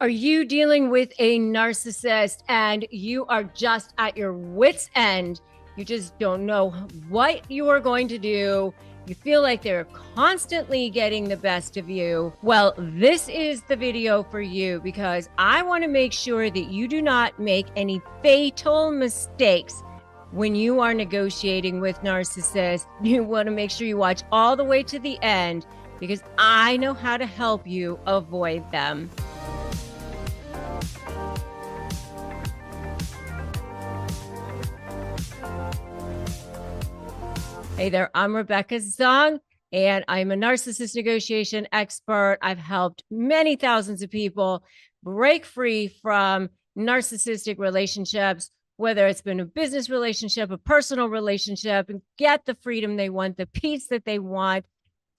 Are you dealing with a narcissist and you are just at your wits' end? You just don't know what you are going to do. You feel like they're constantly getting the best of you. Well, this is the video for you because I want to make sure that you do not make any fatal mistakes when you are negotiating with narcissists. You want to make sure you watch all the way to the end because I know how to help you avoid them. Hey there, I'm Rebecca Zung, and I'm a narcissist negotiation expert. I've helped many thousands of people break free from narcissistic relationships, whether it's been a business relationship, a personal relationship, and get the freedom they want, the peace that they want,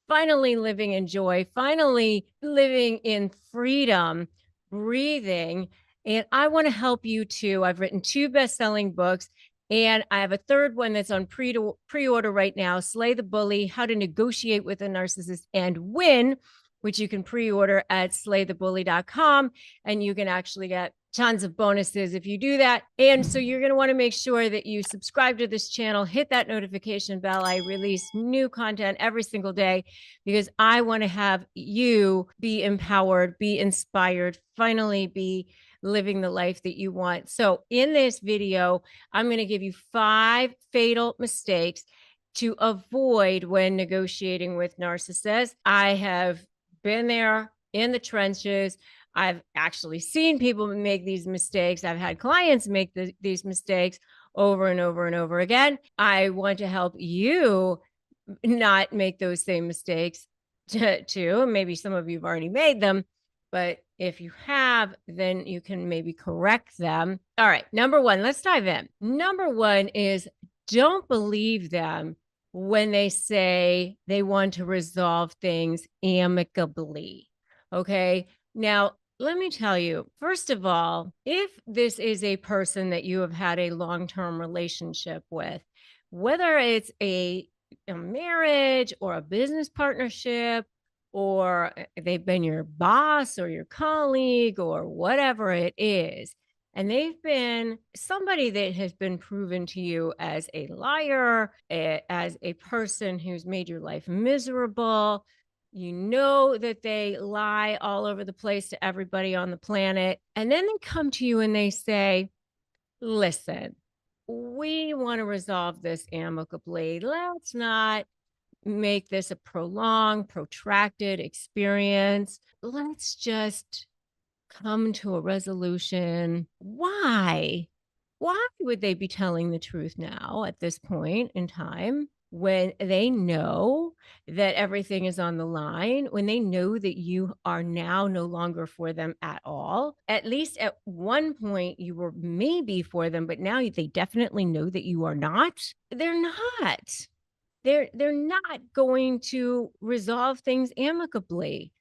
finally living in joy, finally living in freedom, breathing. And I want to help you too. I've written 2 best-selling books. And I have a third one that's on pre-order right now, Slay the Bully, How to Negotiate with a Narcissist and Win, which you can pre-order at slaythebully.com. And you can actually get tons of bonuses if you do that. And so you're going to want to make sure that you subscribe to this channel, hit that notification bell. I release new content every single day because I want to have you be empowered, be inspired, finally be living the life that you want. So in this video, I'm going to give you 5 fatal mistakes to avoid when negotiating with narcissists. I have been there in the trenches. I've actually seen people make these mistakes. I've had clients make these mistakes over and over and over again. I want to help you not make those same mistakes too. Maybe some of you have already made them, but if you have, then you can maybe correct them. All right. Number 1, let's dive in. Number 1 is don't believe them when they say they want to resolve things amicably. Okay. Now, let me tell you, first of all, if this is a person that you have had a long-term relationship with, whether it's a marriage or a business partnership, or they've been your boss or your colleague or whatever it is, and they've been somebody that has been proven to you as a liar, as a person who's made your life miserable. You know that they lie all over the place to everybody on the planet. And then they come to you and they say, listen, we want to resolve this amicably. Let's not make this a prolonged, protracted experience. Let's just come to a resolution. Why? Why would they be telling the truth now at this point in time when they know that everything is on the line, when they know that you are now no longer for them at all? At least at one point you were maybe for them, but now they definitely know that you are not. They're not. They're not going to resolve things amicably.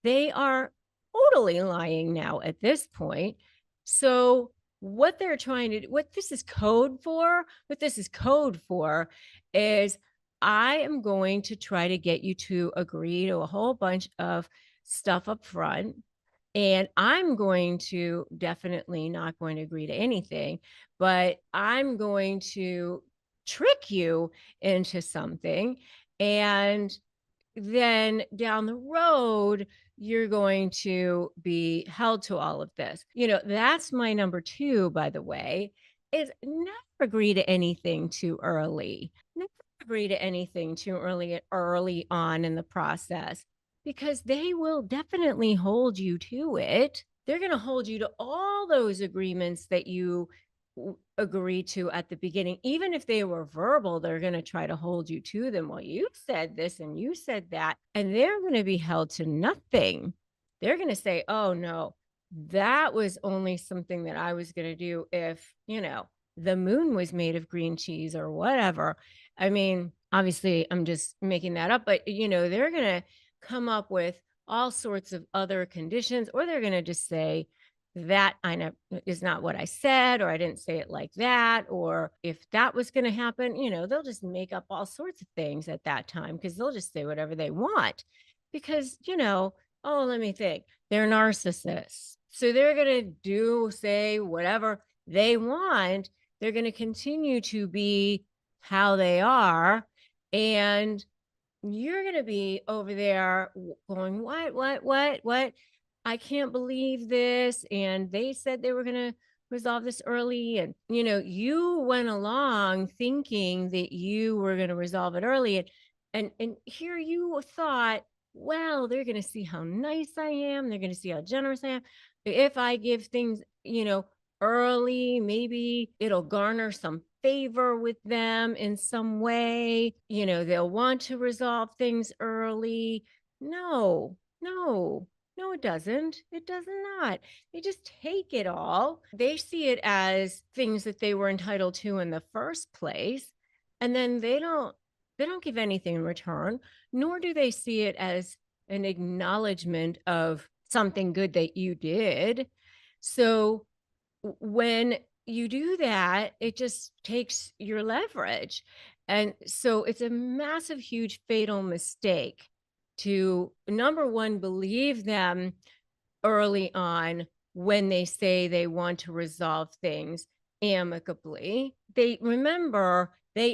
They are totally lying now at this point. So what they're trying to, what this is code for is I am going to try to get you to agree to a whole bunch of stuff up front. And I'm going to definitely not going to agree to anything, but I'm going to trick you into something. And then down the road, you're going to be held to all of this. That's my number 2, by the way, is never agree to anything too early. Never agree to anything too early on in the process, because they will definitely hold you to it. They're going to hold you to all those agreements that you agree to at the beginning. Even if they were verbal, they're going to try to hold you to them. Well, you said this and you said that, and they're going to be held to nothing. They're going to say, oh no, that was only something that I was going to do if, the moon was made of green cheese or whatever. I mean, obviously I'm just making that up, but they're going to come up with all sorts of other conditions, or they're going to just say, that I know is not what I said, or I didn't say it like that, or if that was going to happen, they'll just make up all sorts of things at that time, because they'll just say whatever they want, because, oh, let me think, they're narcissists. So they're going to do, say, whatever they want. They're going to continue to be how they are. And you're going to be over there going, what? I can't believe this. And they said they were going to resolve this early. And, you went along thinking that you were going to resolve it early. And here you thought, well, they're going to see how nice I am. They're going to see how generous I am. If I give things, early, maybe it'll garner some favor with them in some way. They'll want to resolve things early. No, no, no, it doesn't. It does not. They just take it all. They see it as things that they were entitled to in the first place. And then they don't give anything in return, nor do they see it as an acknowledgement of something good that you did. So when you do that, it just takes your leverage. And so it's a massive, huge, fatal mistake to, number one, believe them early on when they say they want to resolve things amicably. They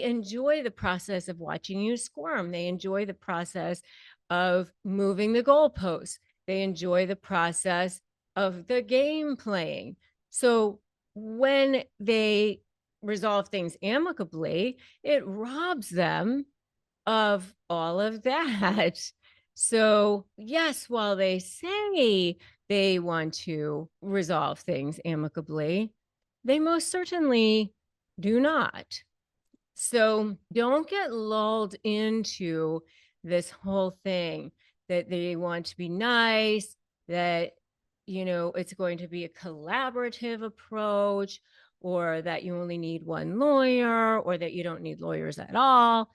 enjoy the process of watching you squirm. They enjoy the process of moving the goalposts. They enjoy the process of the game playing. So when they resolve things amicably, it robs them of all of that. So, yes, while they say they want to resolve things amicably, they most certainly do not. So don't get lulled into this whole thing that they want to be nice, that, it's going to be a collaborative approach, or that you only need one lawyer, or that you don't need lawyers at all.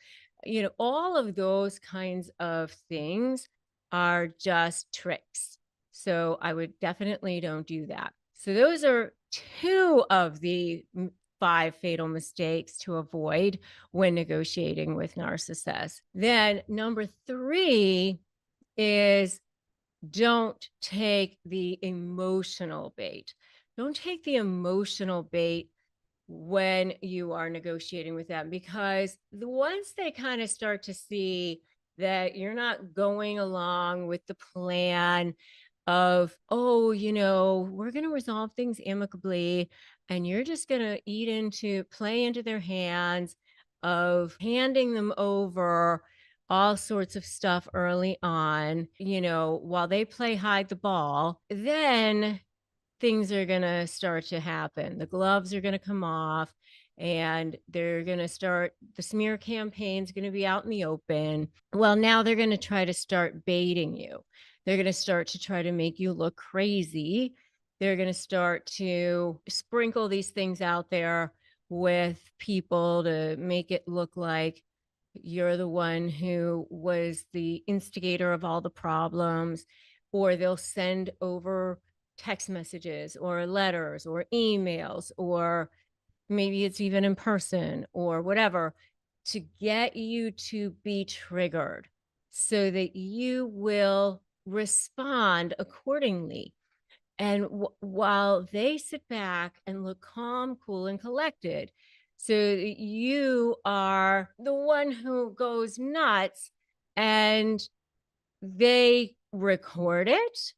All of those kinds of things are just tricks. So I would definitely don't do that. So those are two of the 5 fatal mistakes to avoid when negotiating with narcissists. Then number 3 is don't take the emotional bait. Don't take the emotional bait when you are negotiating with them, because once they kind of start to see that you're not going along with the plan of, oh, we're going to resolve things amicably, and you're just going to play into their hands of handing them over all sorts of stuff early on, while they play hide the ball, then things are going to start to happen. The gloves are going to come off, and they're going to start, the smear campaign's going to be out in the open. Well, now they're going to try to start baiting you. They're going to start to try to make you look crazy. They're going to start to sprinkle these things out there with people to make it look like you're the one who was the instigator of all the problems, or they'll send over text messages or letters or emails, or maybe it's even in person or whatever, to get you to be triggered so that you will respond accordingly. And while they sit back and look calm, cool, and collected, so you are the one who goes nuts, and they record it,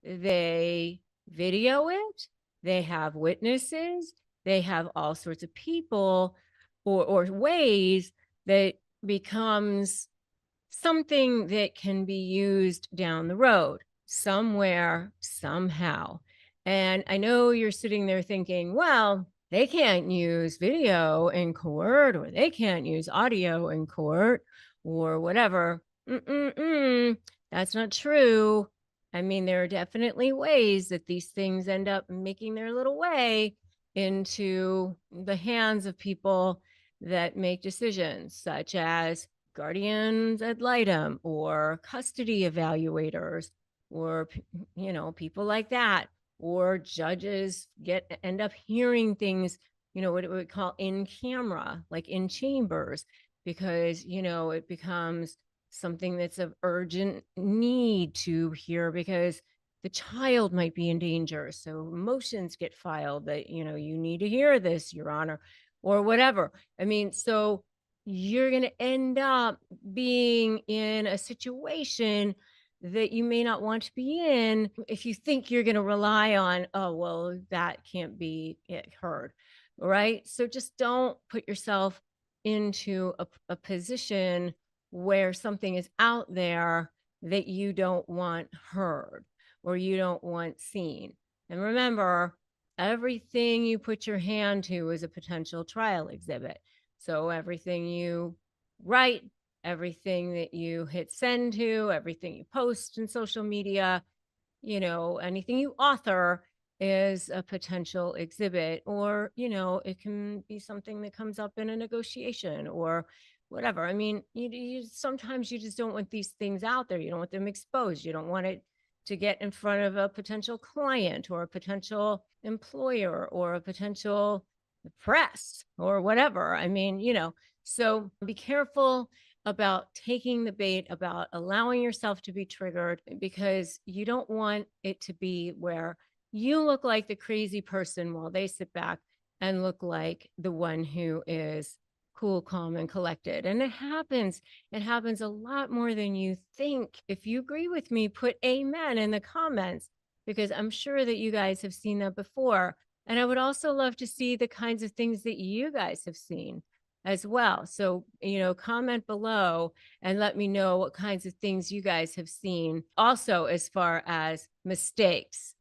they video it, they have witnesses, they have all sorts of people or ways that becomes something that can be used down the road somewhere, somehow. And I know you're sitting there thinking, well, they can't use video in court, or they can't use audio in court, or whatever. That's not true. I mean, there are definitely ways that these things end up making their little way into the hands of people that make decisions, such as guardians ad litem or custody evaluators, or people like that, or judges end up hearing things, what it would call in camera, like in chambers, because it becomes something that's of urgent need to hear, because the child might be in danger. So motions get filed that, you need to hear this, Your Honor, or whatever. I mean, so you're going to end up being in a situation that you may not want to be in if you think you're going to rely on, oh, well, that can't be heard. Right. So just don't put yourself into a position where something is out there that you don't want heard or you don't want seen. And remember, everything you put your hand to is a potential trial exhibit. So everything you write, everything that you hit send to, everything you post in social media, anything you author is a potential exhibit, or, it can be something that comes up in a negotiation or whatever. I mean, sometimes you just don't want these things out there. You don't want them exposed. You don't want it to get in front of a potential client or a potential employer or a potential press or whatever. I mean, so be careful about taking the bait, about allowing yourself to be triggered, because you don't want it to be where you look like the crazy person while they sit back and look like the one who is cool, calm, and collected. And it happens a lot more than you think. If you agree with me, put amen in the comments, because I'm sure that you guys have seen that before. And I would also love to see the kinds of things that you guys have seen as well. So, comment below and let me know what kinds of things you guys have seen. Also, as far as mistakes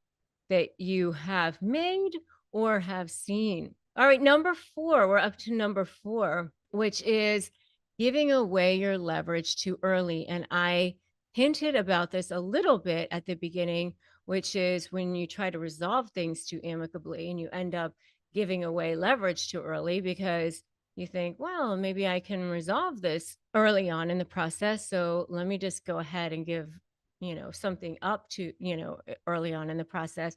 that you have made or have seen. All right, number 4, we're up to number 4, which is giving away your leverage too early. And I hinted about this a little bit at the beginning, which is when you try to resolve things too amicably and you end up giving away leverage too early because you think, well, maybe I can resolve this early on in the process. So let me just go ahead and give, something up to, early on in the process.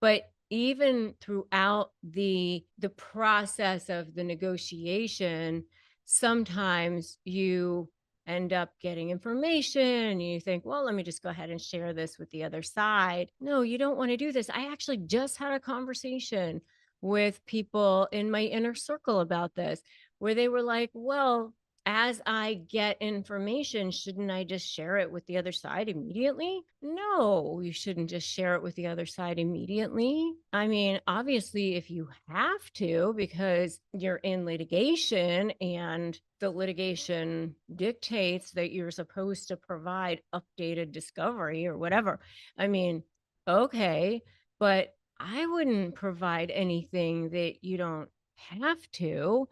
But even throughout the process of the negotiation, sometimes you end up getting information and you think, well, let me just go ahead and share this with the other side. No, you don't want to do this. I actually just had a conversation with people in my inner circle about this, where they were like, well, as I get information, shouldn't I just share it with the other side immediately? No, you shouldn't just share it with the other side immediately. I mean, obviously, if you have to, because you're in litigation and the litigation dictates that you're supposed to provide updated discovery or whatever. I mean, okay, but I wouldn't provide anything that you don't have to,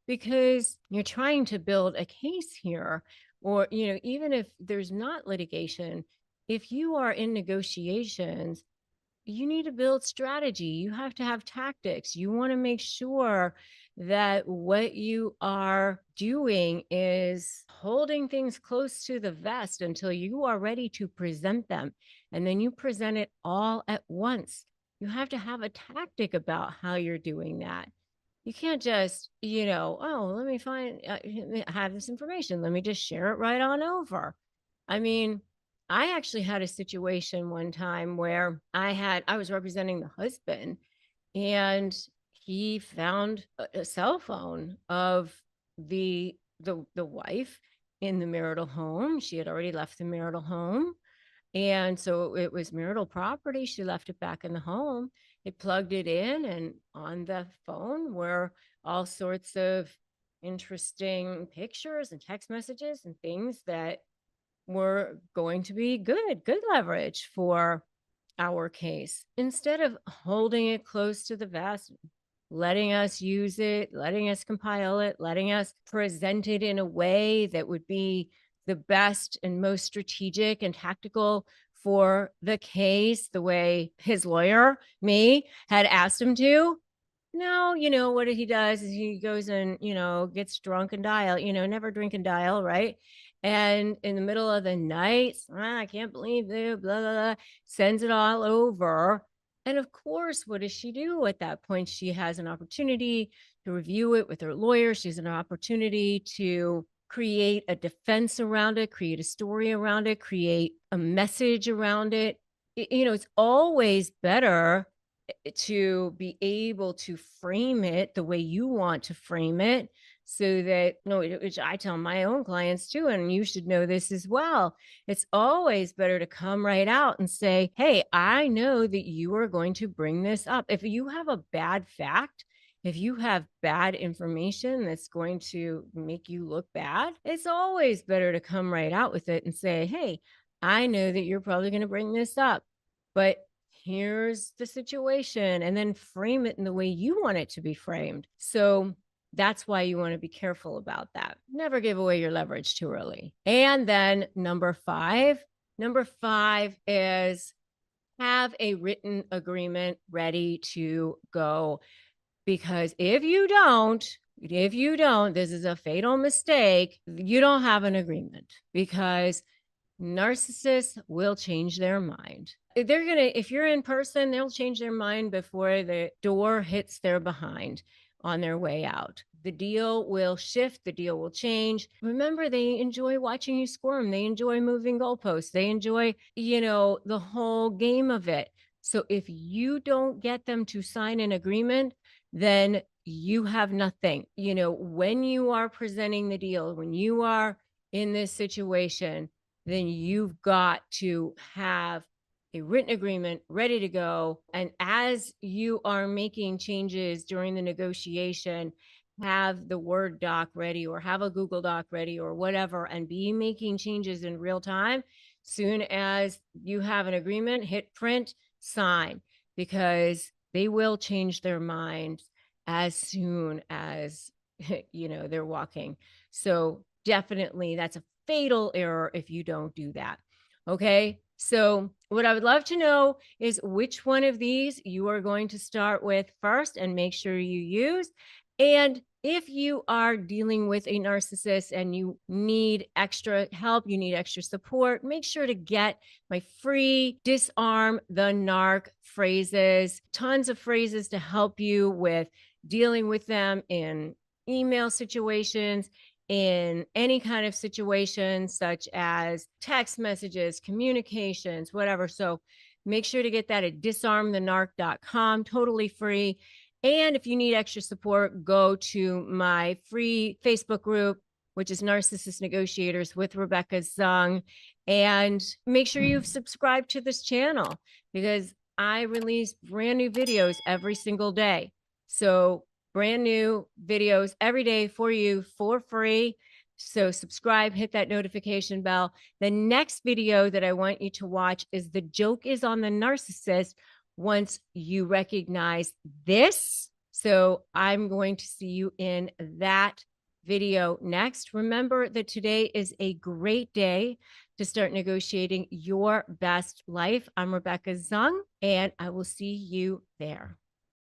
because you're trying to build a case here. Or, even if there's not litigation, if you are in negotiations, you need to build strategy. You have to have tactics. You want to make sure that what you are doing is holding things close to the vest until you are ready to present them. And then you present it all at once. You have to have a tactic about how you're doing that. You can't just, oh, let me have this information. Let me just share it right on over. I mean, I actually had a situation one time where I was representing the husband, and he found a cell phone of the wife in the marital home. She had already left the marital home. And so it was marital property. She left it back in the home. It plugged it in, and on the phone were all sorts of interesting pictures and text messages and things that were going to be good leverage for our case. Instead of holding it close to the vest, letting us use it, letting us compile it, letting us present it in a way that would be the best and most strategic and tactical for the case, the way his lawyer, me, had asked him to. No, what he does is he goes and, gets drunk and dial, never drink and dial, right? And in the middle of the night, I can't believe it, blah, blah, blah, sends it all over. And of course, what does she do at that point? She has an opportunity to review it with her lawyer. She has an opportunity to create a defense around it, create a story around it, create a message around it. It's always better to be able to frame it the way you want to frame it, so that, no, which I tell my own clients too, and you should know this as well. It's always better to come right out and say, hey, I know that you are going to bring this up. If you have a bad fact, if you have bad information that's going to make you look bad, it's always better to come right out with it and say, hey, I know that you're probably going to bring this up, but here's the situation, and then frame it in the way you want it to be framed. So that's why you want to be careful about that. Never give away your leverage too early. And then number five is have a written agreement ready to go. Because if you don't, this is a fatal mistake. You don't have an agreement, because narcissists will change their mind. If you're in person, they'll change their mind before the door hits their behind on their way out. The deal will shift, the deal will change. Remember, they enjoy watching you squirm. They enjoy moving goalposts. They enjoy, the whole game of it. So if you don't get them to sign an agreement, then you have nothing. When you are presenting the deal, when you are in this situation, then you've got to have a written agreement ready to go. And as you are making changes during the negotiation, have the Word doc ready or have a Google Doc ready or whatever, and be making changes in real time. Soon as you have an agreement, hit print, sign, because they will change their mind as soon as they're walking. So definitely that's a fatal error if you don't do that. Okay. So what I would love to know is which one of these you are going to start with first and make sure you use. And if you are dealing with a narcissist and you need extra help, you need extra support, make sure to get my free Disarm the Narc phrases, tons of phrases to help you with dealing with them in email situations, in any kind of situation, such as text messages, communications, whatever. So make sure to get that at disarmthenarc.com, totally free. And if you need extra support, go to my free Facebook group, which is Narcissist Negotiators with Rebecca Zung. And make sure you've subscribed to this channel, because I release brand new videos every single day. So brand new videos every day for you for free. So subscribe, hit that notification bell. The next video that I want you to watch is The Joke is on the Narcissist. Once you recognize this, so I'm going to see you in that video next. Remember that today is a great day to start negotiating your best life. I'm Rebecca Zung, and I will see you there.